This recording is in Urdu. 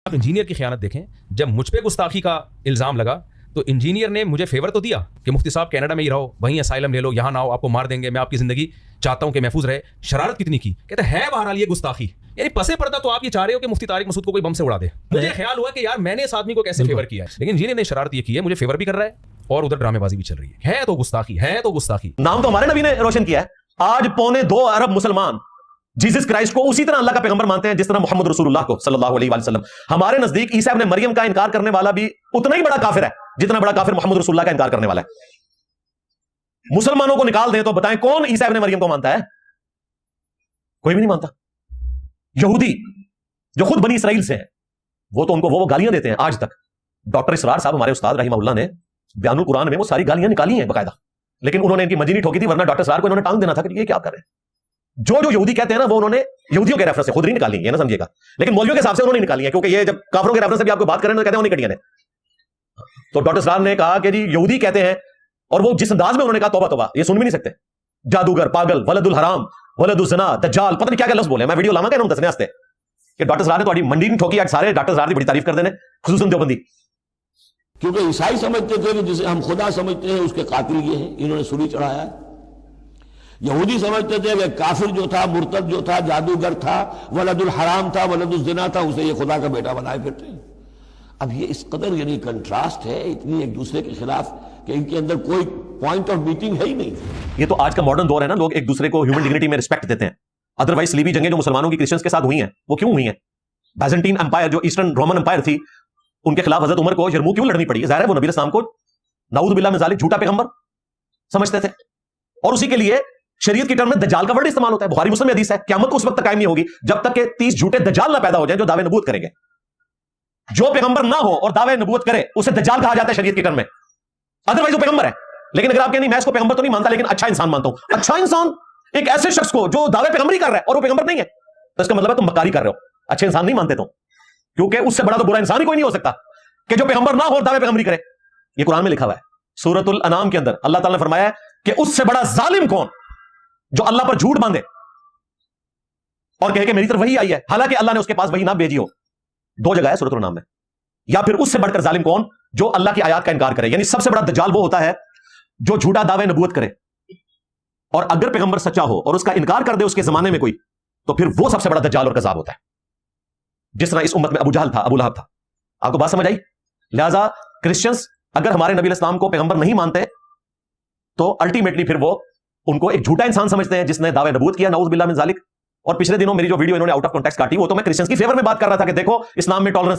آپ انجینئر کی خیانت دیکھیں. جب مجھ پہ گستاخی کا الزام لگا تو انجینئر نے مجھے فیور تو دیا کہ مفتی صاحب کینیڈا میں ہی رہو, وہیں اسائلم لے لو, یہاں نہ آؤ, آپ کو مار دیں گے, میں آپ کی زندگی چاہتا ہوں کہ محفوظ رہے. شرارت کتنی کی, کہتے ہیں بہرحال یہ گستاخی. یعنی پسے پردہ تو آپ یہ چاہ رہے ہو کہ مفتی طارق مسعود کو کوئی بم سے اڑا دے. مجھے خیال ہوا کہ یار میں نے اس آدمی کو کیسے فیور کیا ہے, لیکن انجینئر نے شرارت یہ کی ہے, مجھے فیور بھی کر رہا ہے اور ادھر ڈرامے بازی بھی چل رہی ہے. تو گستاخی ہے, تو گستاخی. نام تو ہمارے نبی نے روشن کیا ہے. آج 2.25 ارب مسلمان جیسس کرائسٹ کو اسی طرح اللہ کا پیغمبر مانتے ہیں جس طرح محمد رسول اللہ کو صلی اللہ علیہ وآلہ وسلم. ہمارے نزدیک عیسیٰ ابن مریم کا انکار کرنے والا بھی اتنا ہی بڑا کافر ہے جتنا بڑا کافر محمد رسول اللہ کا انکار کرنے والا ہے. مسلمانوں کو نکال دیں تو بتائیں کون عیسیٰ ابن مریم کو مانتا ہے؟ کوئی بھی نہیں مانتا. یہودی جو خود بنی اسرائیل سے ہیں وہ تو ان کو وہ گالیاں دیتے ہیں آج تک. ڈاکٹر اسرار صاحب ہمارے استاد رحمہ اللہ نے بیان القرآن میں وہ ساری گالیاں نکالی ہیں باقاعدہ, لیکن انہوں نے ان کی منجی نہیں ٹھوکی تھی, ورنہ ڈاکٹر اسرار کو انہوں نے ٹانگ دینا تھا کہ یہ کیا کر رہے ہیں. جو یہودی کہتے ہیں نا وہ انہوں نے یہودیوں کے ریفرنس سے خود نہیں نکالی ہے, نہ سمجھیے گا, لیکن مولویوں کے حساب سے انہوں نے نکالی ہے, کیونکہ یہ جب کافروں کے ریفرنس سے بھی آپ کو بات کریں تو کہتے ہیں وہ نہیں کٹیاں نے. تو ڈاکٹر اسرار نے کہا کہ جی یہودی کہتے ہیں, اور وہ جس انداز میں انہوں نے کہا توبہ توبہ, یہ سن بھی نہیں سکتے. جادوگر, پاگل, ولد الحرام, ولد الزنا, دجال, پتہ نہیں کیا کیا لفظ بولے. میں ویڈیو لاما کہہ رہا ہوں دسنے واسطے کہ ڈاکٹر اسرار نے تھوڑی منڈی نہیں ٹھوکی. آج سارے ڈاکٹر اسرار کی بڑی تعریف کر دینے, خصوصاً دیوبندی. کیونکہ عیسائی سمجھتے تھے کہ جسے ہم خدا سمجھتے ہیں اس کے قاتل یہ ہیں, انہوں نے سولی چڑھایا ہے. یہودی سمجھتے تھے کہ کافر جو تھا, مرتد جو تھا, جادوگر تھا, ولد الحرام تھا, ولد الزنا تھا, اسے یہ خدا کا بیٹا بنائے پھرتے ہیں. اب یہ اس قدر یعنی کنٹراسٹ ہے اتنی ایک دوسرے کے خلاف کہ ان کے اندر کوئی پوائنٹ آف میٹنگ ہے ہی نہیں. یہ تو آج کا ماڈرن دور ہے نا, لوگ ایک دوسرے کو ہیومن ڈگنیٹی میں رسپیکٹ دیتے ہیں. ادروائز صلیبی جنگیں جو مسلمانوں کی کرسچنز کے ساتھ ہوئی ہیں وہ کیوں ہوئی ہیں؟ بیزنٹین امپائر جو ایسٹرن رومن امپائر تھی, ان کے خلاف حضرت عمر کو یرموک کیوں لڑنی پڑی؟ ظاہر ہے وہ نبی الاسلام کو نعوذ باللہ من ذالک جھوٹا پیغمبر سمجھتے تھے, اور اسی کے لیے شریعت کی ٹرم میں دجال کا ورڈ استعمال ہوتا ہے. بخاری مسلم میں حدیث ہے, قیامت اس وقت تک قائم نہیں ہوگی جب تک کہ 30 جھوٹے دجال نہ پیدا ہو جائیں جو دعوے نبوت کریں گے. جو پیغمبر نہ ہو اور دعوے نبوت کرے اسے دجال کہا جاتا ہے شریعت کی ٹرم میں. ادروائز وہ پیغمبر ہے. لیکن اگر آپ کہیں نہیں میں اس کو پیغمبر تو نہیں مانتا لیکن اچھا انسان مانتا ہوں, اچھا انسان ایک ایسے شخص کو جو دعوے پیغمبری کر رہا ہے اور وہ پیغمبر نہیں ہے, تو اس کا مطلب ہے تم مکاری کر رہے ہو, اچھے انسان نہیں مانتے تم, کیونکہ اس سے بڑا تو برا انسان ہی کوئی نہیں ہو سکتا کہ جو پیغمبر نہ ہو اور دعوے پیغمبری کرے. یہ قرآن میں لکھا ہوا ہے سورۃ الانعام کے اندر. اللہ تعالیٰ نے فرمایا ہے کہ اس سے بڑا ظالم کون جو اللہ پر جھوٹ باندھے اور کہے کہ میری طرف وحی آئی ہے حالانکہ اللہ نے اس کے پاس وحی نہ بھیجی ہو. 2 جگہ ہے سورۃ الانعام میں. یا پھر اس سے بڑھ کر ظالم کون جو اللہ کی آیات کا انکار کرے. یعنی سب سے بڑا دجال وہ ہوتا ہے جو جھوٹا دعوے نبوت کرے, اور اگر پیغمبر سچا ہو اور اس کا انکار کر دے اس کے زمانے میں کوئی, تو پھر وہ سب سے بڑا دجال اور کذاب ہوتا ہے. جس طرح اس امت میں ابو جہل تھا, ابو لہب تھا. آپ کو بات سمجھ آئی؟ لہذا کرسچنز اگر ہمارے نبی الاسلام کو پیغمبر نہیں مانتے تو الٹیمیٹلی پھر وہ ان کو ایک جھوٹا انسان سمجھتے ہیں جس نے دعوے نبوت کیا, نعوذ باللہ من ذالک. اور پچھلے دنوں میری جو ویڈیو انہوں نے آؤٹ آف کانٹیکسٹ کاٹی وہ تو میں کرسچنز کی فیور میں بات کر رہا تھا کہ دیکھو اسلام میں ٹالرنس